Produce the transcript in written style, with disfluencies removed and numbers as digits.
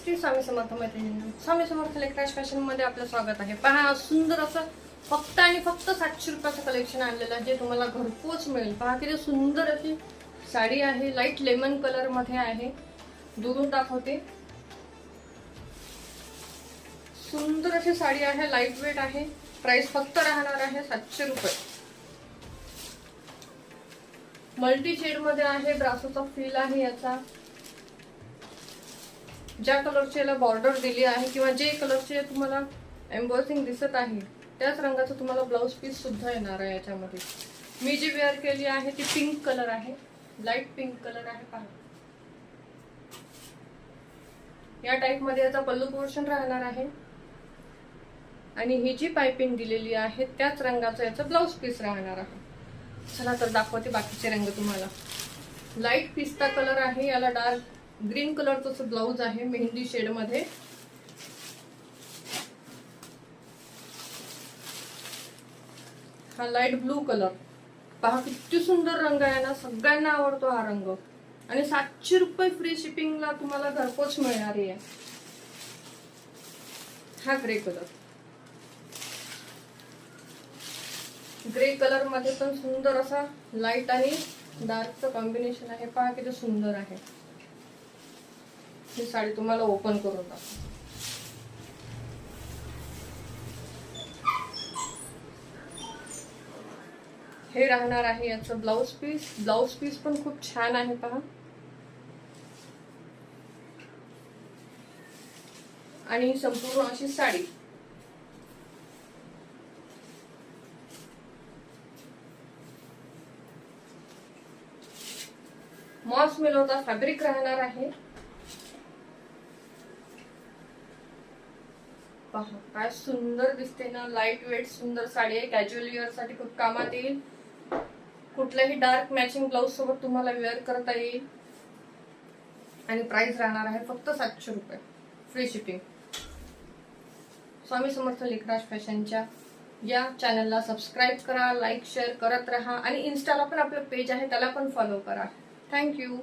श्री स्वामी समर्थ मैत्रिणींनो, स्वामी समर्थ लेकराज फॅशन मध्ये आपलं स्वागत आहे। पहा सुंदर असं फक्त आणि फक्त 700 रुपयाचं कलेक्शन आणलेलं आहे जे तुम्हाला घरपोच मिळेल। पहा किती सुंदर अशी साडी आहे, लाईट लेमन कलर मध्ये आहे। दुरून दाखवते, सुंदर अशी साडी आहे, लाईट वेट आहे। प्राइस फक्त राहणार आहे 700 रुपये। मल्टी शेड मध्ये आहे, ब्रासोचा फील आहे याचा। ज्या कलरची याला बॉर्डर दिली आहे किंवा जे कलरचे तुम्हाला एम्बॉसिंग दिसत आहे त्याच रंगाचं तुम्हाला ब्लाउज पीस सुद्धा येणार आहे याच्यामध्ये। मी जी वेअर केली आहे ती पिंक कलर आहे, लाईट पिंक कलर आहे। पहा या टाइप मध्ये याचा पल्लू पोर्शन राहणार आहे आणि ही जी पाइपिंग दिलेली आहे त्याच रंगाचं याचं ब्लाउज पीस राहणार आहे। चला तर दाखवते बाकीचे रंग तुम्हाला। लाईट पिस्ता कलर आहे, याला डार्क ग्रीन कलरचं ब्लाउज आहे मेहंदी शेड मध्ये। हा लाईट ब्लू कलर, पहा किती सुंदर रंग आहे ना, सगळ्यांना आवडतो हा रंग। आणि 700 रुपये फ्री शिपिंगला तुम्हाला घरपोच मिळणार आहे। हा ग्रे कलर, ग्रे कलर मध्ये पण सुंदर असा लाईट आणि डार्कचं कॉम्बिनेशन आहे। पहा किती सुंदर आहे। ही साडी तुम्हाला ओपन करून दाखवते। हे राहणार आहे याचं ब्लाउज पीस। ब्लाउज पीस पण खूप छान आहे पहा। आणि संपूर्ण अशी साडी मॉस मिलोचा फॅब्रिक राहणार आहे। पहा काय सुंदर दिसते ना, लाईट वेट सुंदर साडी आहे। कॅज्युअल वेअर साठी खूप कामात येईल। कुठल्याही डार्क मॅचिंग ब्लाउज सोबत तुम्हाला वेअर करता येईल। आणि प्राइस राहणार आहे फक्त 700 रुपये फ्री शिपिंग। स्वामी समर्थ लेकराज फॅशनच्या या चॅनलला सबस्क्राईब करा, लाईक शेअर करत राहा आणि इन्स्टाला पण आपलं पेज आहे त्याला पण फॉलो करा। थँक्यू।